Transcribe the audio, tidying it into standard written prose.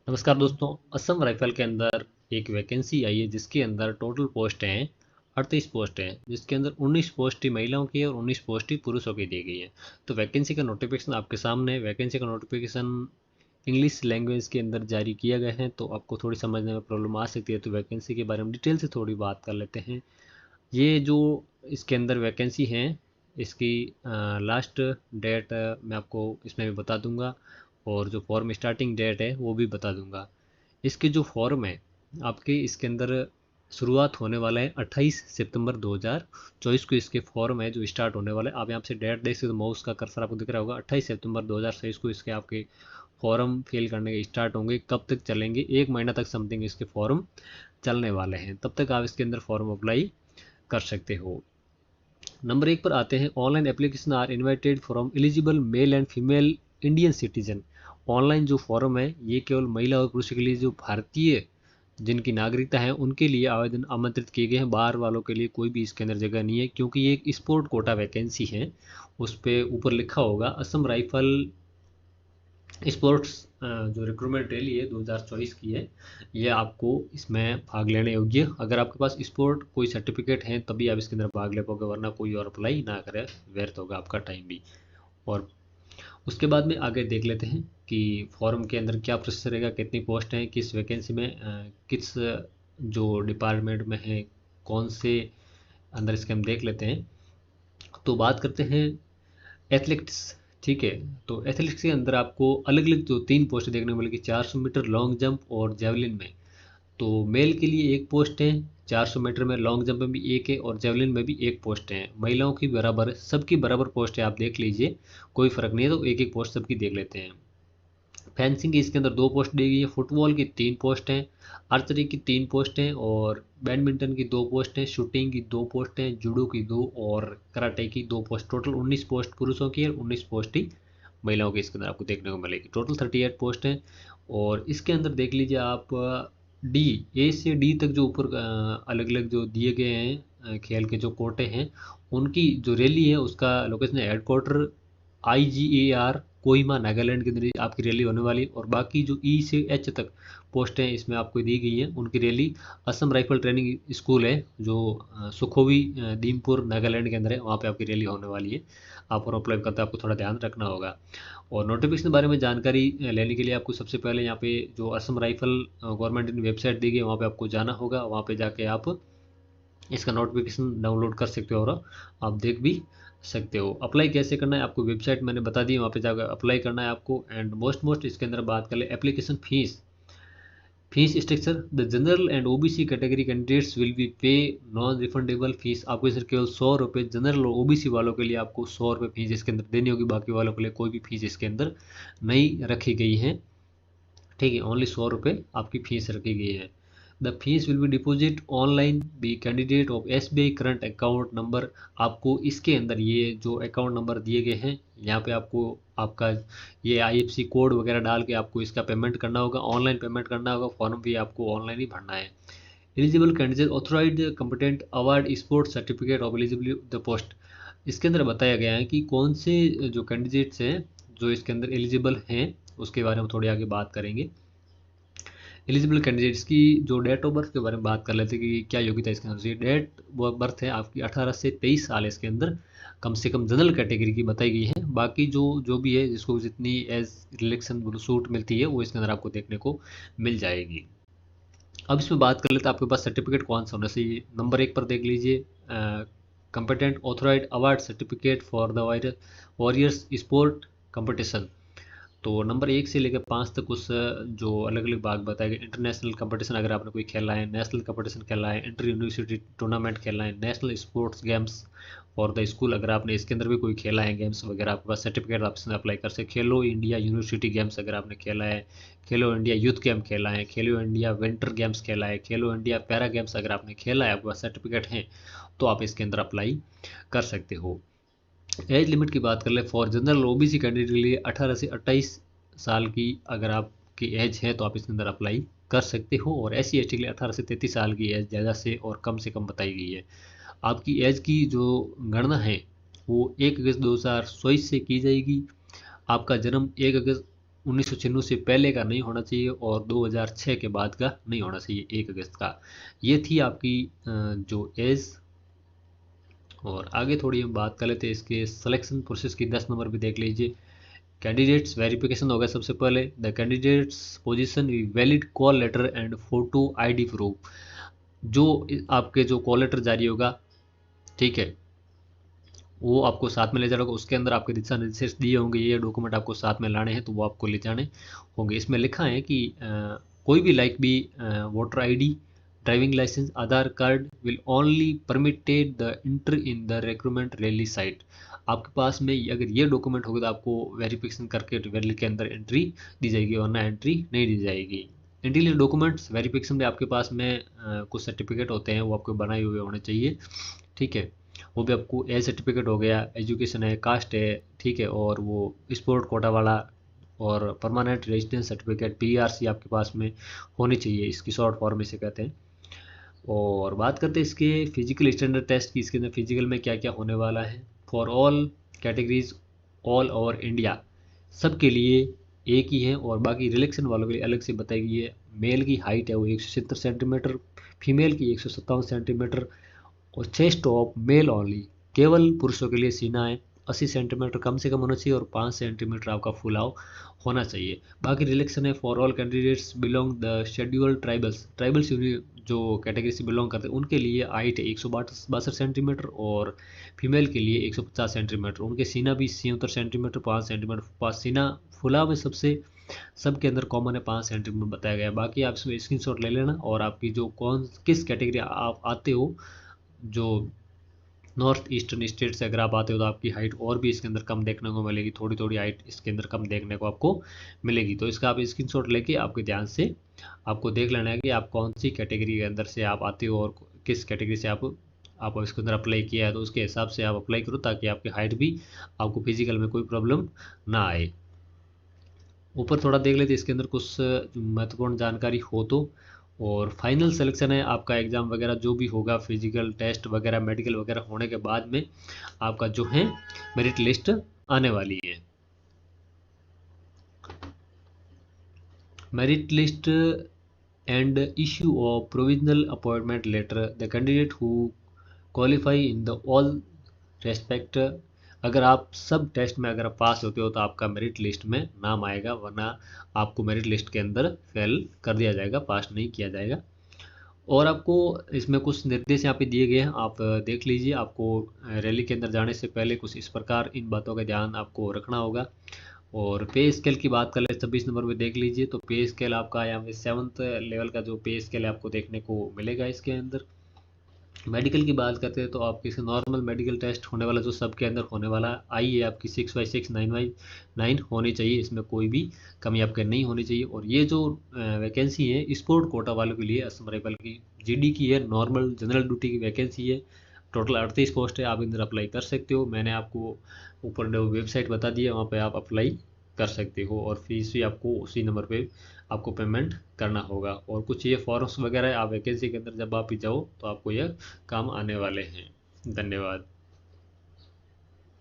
नमस्कार दोस्तों। असम राइफल के अंदर एक वैकेंसी आई है जिसके अंदर टोटल पोस्ट हैं 38 पोस्ट हैं, जिसके अंदर 19 पोस्ट ही महिलाओं की है और 19 पोस्ट ही पुरुषों की दी गई है। तो वैकेंसी का नोटिफिकेशन आपके सामने है। वैकेंसी का नोटिफिकेशन इंग्लिश लैंग्वेज के अंदर जारी किया गया है, तो आपको थोड़ी समझने में प्रॉब्लम आ सकती है। तो वैकेंसी के बारे में डिटेल से थोड़ी बात कर लेते हैं। ये जो इसके अंदर वैकेंसी हैं, इसकी लास्ट डेट मैं आपको इसमें भी बता दूंगा, और जो फॉर्म स्टार्टिंग डेट है वो भी बता दूंगा। इसके जो फॉर्म है आपके, इसके अंदर शुरुआत होने वाला है 28 सितंबर 2024 को। इसके फॉर्म है जो स्टार्ट होने वाला है। आप यहाँ से डेट देख सकते हो, माउस का कर्सर आपको दिख रहा होगा। 28 सितंबर 2023 को इसके आपके फॉर्म फिल करने के स्टार्ट होंगे। कब तक चलेंगे? 1 महीना तक समथिंग इसके फॉर्म चलने वाले हैं। तब तक आप इसके अंदर फॉर्म अप्लाई कर सकते हो। नंबर 1 पर आते हैं। Online application are invited from eligible male and female Indian citizen. Online जो फॉर्म है ये केवल महिला और पुरुष के लिए, जो भारतीय जिनकी नागरिकता है उनके लिए आवेदन आमंत्रित किए गए हैं। बाहर वालों के लिए कोई भी इसके अंदर जगह नहीं है, क्योंकि ये एक स्पोर्ट कोटा वैकेंसी है। उस पर ऊपर लिखा होगा असम राइफल स्पोर्ट्स जो रिक्रूटमेंट रैली है 2024 की है। ये आपको इसमें भाग लेने योग्य, अगर आपके पास स्पोर्ट कोई सर्टिफिकेट है तभी आप इसके अंदर भाग ले पाओगे, वरना कोई और अप्लाई ना करे, व्यर्थ होगा आपका टाइम भी। और उसके बाद में आगे देख लेते हैं कि फॉर्म के अंदर क्या प्रोसेस रहेगा, कितनी पोस्ट हैं, किस वैकेंसी में किस जो डिपार्टमेंट में है, कौन से अंदर इसके हम देख लेते हैं। तो बात करते हैं एथलेटिक्स। ठीक है, तो एथलेटिक्स के अंदर आपको अलग अलग जो 3 पोस्ट देखने को मिलेगी। 400 मीटर लॉन्ग जंप और जेवलिन में। तो मेल के लिए एक पोस्ट है, 400 मीटर में, लॉन्ग जंप में भी एक है और जेवलिन में भी एक पोस्ट है। महिलाओं की बराबर, सबकी बराबर पोस्ट है, आप देख लीजिए, कोई फर्क नहीं है। तो एक एक पोस्ट सबकी देख लेते हैं। फेंसिंग की इसके अंदर 2 पोस्ट दी गई है। फुटबॉल की 3 पोस्ट हैं। आर्चरी की 3 पोस्ट हैं और बैडमिंटन की 2 पोस्ट हैं। शूटिंग की 2 पोस्ट हैं। जूडो की 2 और कराटे की 2 पोस्ट। टोटल 19 पोस्ट पुरुषों की और 19 पोस्ट ही महिलाओं की इसके अंदर आपको देखने को मिलेगी। टोटल 38 पोस्ट हैं। और इसके अंदर देख लीजिए आप, डी, ए से डी तक जो ऊपर अलग अलग जो दिए गए हैं खेल के जो कोटे हैं, उनकी जो रैली है उसका location headquarter IGAR Kohima Nagaland के अंदर आपकी रैली होने वाली। और बाकी जो E से H तक पोस्टें इसमें आपको दी गई हैं, उनकी rally Assam rifle training school है जो सुखोवी दीमपुर नागालैंड के अंदर है, वहाँ पे आपकी रैली होने वाली है। आप और अप्लाई करते हैं, आपको थोड़ा ध्यान रखना होगा। और नोटिफिकेशन के बारे में जानकारी लेने के लिए आपको सबसे पहले यहाँ पे जो असम राइफल गवर्नमेंट ने वेबसाइट दी गई है वहाँ पे आपको जाना होगा। वहाँ पे जाके आप इसका नोटिफिकेशन डाउनलोड कर सकते हो और आप देख भी सकते हो। अप्लाई कैसे करना है आपको वेबसाइट मैंने बता दी, वहाँ पे जाकर अप्लाई करना है आपको। एंड मोस्ट इसके अंदर बात कर ले application fees. Fees structure, the general and OBC category candidates will be पे नॉन रिफंडेबल फीस। आपको सिर्फ केवल 100 रुपये जनरल और ओबीसी वालों के लिए आपको 100 रुपये फीस इसके अंदर देनी होगी। बाकी वालों के लिए कोई भी फीस इसके अंदर नहीं रखी गई है। ठीक है, ओनली 100 रुपये आपकी फीस रखी गई है। The fees will be deposit online be candidate of SBI current account number. आपको इसके अंदर ये जो अकाउंट नंबर दिए गए हैं, यहाँ पे आपको आपका ये IFC कोड वगैरह डाल के आपको इसका पेमेंट करना होगा, ऑनलाइन पेमेंट करना होगा। फॉर्म भी आपको ऑनलाइन ही भरना है। Eligible candidate authorise competent award sports certificate of eligibility the post. इसके अंदर बताया गया है कि कौन से जो कैंडिडेट्स हैं जो इसके अंदर एलिजिबल हैं, उसके बारे में थोड़ी आगे बात करेंगे। एलिजिबल कैंडिडेट्स की जो डेट ऑफ बर्थ के बारे में बात कर लेते हैं कि क्या योग्यता इसके अंदर चाहिए। डेट बर्थ है आपकी 18 से 23 साल इसके अंदर कम से कम जनरल कैटेगरी की बताई गई है। बाकी जो जो भी है जिसको जितनी एज रिलेक्शन छूट मिलती है वो इसके अंदर आपको देखने को मिल जाएगी। अब इसमें बात कर लेते हैं आपके पास सर्टिफिकेट कौन सा होना चाहिए। नंबर 1 पर देख लीजिए, competent authorise award certificate for the warriors sport competition. तो नंबर 1 से लेकर 5 तक उस जो अलग अलग भाग बताए गए। इंटरनेशनल कंपटीशन अगर आपने कोई खेला है, नेशनल कंपटीशन खेला है, इंटर यूनिवर्सिटी टूर्नामेंट खेला है, national sports games for the school अगर आपने इसके अंदर भी कोई खेला है गेम्स वगैरह, आपके पास सर्टिफिकेट आप इसमें अप्लाई कर सकते। खेलो इंडिया यूनिवर्सिटी गेम्स अगर आपने खेला है, खेलो इंडिया यूथ गेम खेला है, खेलो इंडिया विंटर गेम्स खेला है, खेलो इंडिया पैरा गेम्स अगर आपने खेला है, आपके पास सर्टिफिकेट हैं, तो आप इसके अंदर अप्लाई कर सकते हो। एज लिमिट की बात कर ले, फॉर जनरल OBC कैंडिडेट के लिए 18 से 28 साल की अगर आपकी एज है तो आप इसके अंदर अप्लाई कर सकते हो। और SC ST के लिए 18 से 33 साल की एज ज़्यादा से और कम से कम बताई गई है। आपकी एज की जो गणना है वो 1 अगस्त 2024 से की जाएगी। आपका जन्म 1 अगस्त 1996 से पहले का नहीं होना चाहिए और 2006 के बाद का नहीं होना चाहिए, 1 अगस्त का। ये थी आपकी जो एज। और आगे थोड़ी हम बात कर लेते हैं इसके सिलेक्शन प्रोसेस की। 10 नंबर पे देख लीजिए, कैंडिडेट्स वेरिफिकेशन होगा सबसे पहले। The candidates position valid call letter and photo ID proof. जो आपके जो कॉल लेटर जारी होगा, ठीक है, वो आपको साथ में ले जाना होगा। उसके अंदर आपके दिशा निर्देश दिए होंगे, ये डॉक्यूमेंट आपको साथ में लाने हैं, तो वो आपको ले जाने होंगे। इसमें लिखा है कि कोई भी लाइक भी voter ID, driving licence, Aadhaar card will only permitted the enter in the recruitment rally site. आपके पास में अगर ये डॉक्यूमेंट होगा तो आपको वेरिफिकेशन करके रैली के अंदर एंट्री दी जाएगी, वरना एंट्री नहीं दी जाएगी। इंटीरियर डॉक्यूमेंट्स वेरिफिकेशन में आपके पास में कुछ सर्टिफिकेट होते हैं, वो आपको बनाए हुए होने चाहिए, ठीक है। वो भी आपको एज सर्टिफिकेट हो गया, एजुकेशन है, कास्ट है, ठीक है, और वो स्पोर्ट कोटा वाला और परमानेंट रेजिडेंस सर्टिफिकेट पीआरसी आपके पास में होनी चाहिए, इसकी शॉर्ट फॉर्म इसे कहते हैं। और बात करते हैं इसके फिजिकल स्टैंडर्ड टेस्ट की। इसके अंदर फिजिकल में क्या क्या होने वाला है। For all categories all over India, सबके लिए एक ही है, और बाकी रिलेक्शन वालों के लिए अलग से बताई गई है। मेल की हाइट है वो 170 सेंटीमीटर, फीमेल की 157 सेंटीमीटर, और चेस्ट ऑफ मेल ओनली, केवल पुरुषों के लिए सीना है 80 सेंटीमीटर कम से कम होना चाहिए, और 5 सेंटीमीटर आपका फुलाव होना चाहिए। बाकी रिलेक्शन है for all candidates belong the scheduled tribals जो कैटेगरी से बिलोंग करते हैं उनके लिए हाइट है 162 सेंटीमीटर, और फीमेल के लिए 150 सेंटीमीटर। उनके सीना भी 77 सेंटीमीटर, 5 सेंटीमीटर 5 सीना फुलाव में सबसे सबके अंदर कॉमन है, 5 सेंटीमीटर बताया गया है। बाकी आप इसमें स्क्रीनशॉट ले लेना, और आपकी जो कौन किस कैटेगरी आप आते हो, जो नॉर्थ ईस्टर्न स्टेट से अगर आप आते हो तो आपकी हाइट और भी इसके अंदर कम देखने को मिलेगी, थोड़ी थोड़ी हाइट इसके अंदर कम देखने को आपको मिलेगी। तो इसका आप स्क्रीनशॉट लेके आपके ध्यान से आपको देख लेना है कि आप कौन सी कैटेगरी के अंदर से आप आते हो और किस कैटेगरी से आप इसके अंदर अप्लाई किया है, तो उसके हिसाब से आप अप्लाई करो, ताकि आपकी हाइट भी आपको फिजिकल में कोई प्रॉब्लम ना आए। ऊपर थोड़ा देख लेते इसके अंदर कुछ महत्वपूर्ण जानकारी हो तो। और फाइनल सिलेक्शन है आपका, एग्ज़ाम वगैरह जो भी होगा, फिजिकल टेस्ट वगैरह मेडिकल वगैरह होने के बाद में आपका जो है मेरिट लिस्ट आने वाली है। Merit list and issue of provisional appointment letter the candidate who qualify in the all respect. अगर आप सब टेस्ट में अगर आप पास होते हो तो आपका मेरिट लिस्ट में नाम आएगा, वरना आपको मेरिट लिस्ट के अंदर फेल कर दिया जाएगा, पास नहीं किया जाएगा। और आपको इसमें कुछ निर्देश यहाँ पे दिए गए हैं, आप देख लीजिए। आपको रैली के अंदर जाने से पहले कुछ इस प्रकार इन बातों का ध्यान आपको रखना होगा। और पे स्केल की बात कर ले 26 नंबर पे देख लीजिए, तो पे स्केल आपका यहाँ पे 7th लेवल का जो पे स्केल है आपको देखने को मिलेगा इसके अंदर। मेडिकल की बात करते हैं तो आपके से नॉर्मल मेडिकल टेस्ट होने वाला जो सबके अंदर होने वाला आई है आपकी 6/6 9/9 होनी चाहिए, इसमें कोई भी कमी आपके नहीं होनी चाहिए। और ये जो वैकेंसी है स्पोर्ट कोटा वालों के लिए असम राइफल की जीडी की है, नॉर्मल जनरल ड्यूटी की वैकेंसी है। टोटल 38 पोस्ट है, आप इधर अप्लाई कर सकते हो। मैंने आपको ऊपर वेबसाइट बता दी है, वहाँ पर आप अप्लाई कर सकते हो, और फीस भी आपको उसी नंबर पे आपको पेमेंट करना होगा। और कुछ ये फॉर्म्स वगैरह आप वैकेंसी के अंदर जब आप भी जाओ तो आपको यह काम आने वाले हैं। धन्यवाद।